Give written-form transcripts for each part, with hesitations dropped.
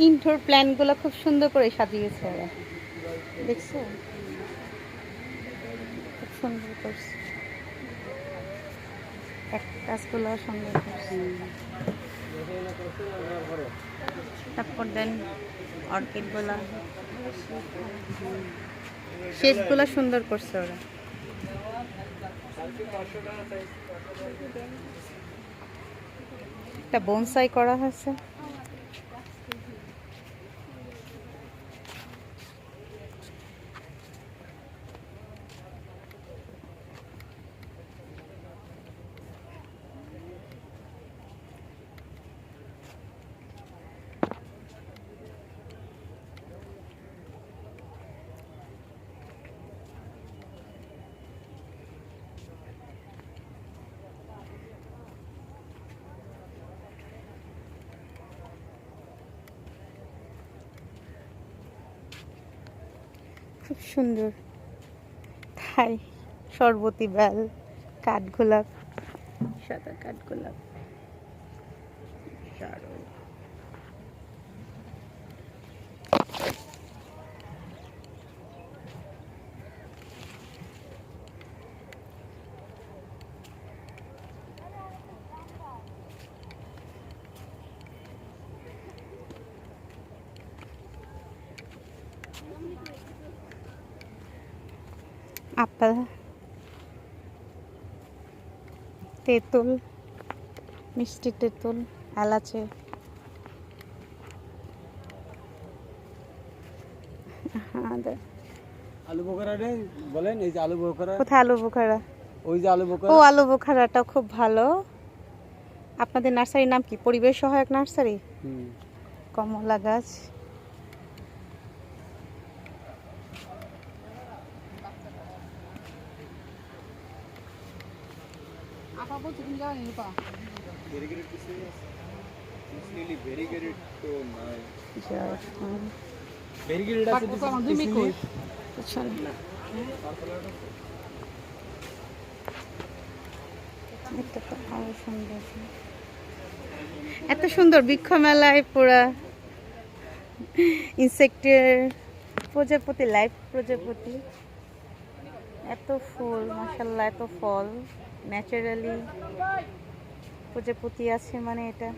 Indoor প্ল্যান্টগুলো খুব সুন্দর করে সাজিয়েছে ওরা, দেখছো? খুব সুন্দর করছে, ক্যাকটাসগুলো সুন্দর করছে। তারপর দেন অর্কিডগুলা, শেডগুলো সুন্দর করছে ওরা। একটা বনসাই করা হয়েছে। খুব সুন্দর থাই শরবতী বেল, কাঠগোলাপ, সাদা কাঠগোলাপ, আপেল, তেঁতুল, মিষ্টি তেঁতুল, এলাচে, আলু বোখারা বলেন, এই যে আলু বোখারা। কোথায় আলু বোখারা? ওই যে আলু বোখারা। ও, আলু বোখারাটা খুব ভালো। আপনাদের নার্সারির নাম কি? পরিবেশ সহায়ক নার্সারি। কমলা গাছ, এত সুন্দর বৃক্ষ মেলায় পুরা ইনসেক্টের প্রজাপতি, লাইভ প্রজাপতি, এত ফুল, মাশাআল্লাহ, এত ফল, ন্যাচারালি প্রজাপতি আছে, মানে এটা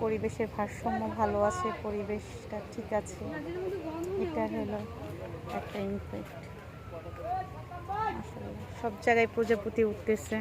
পরিবেশের ভারসাম্য ভালো আছে, পরিবেশটা ঠিক আছে, এটা হলো একটা ইমপ্যাক্ট। মাশাআল্লাহ, সব জায়গায় প্রজাপতি উঠতেছে।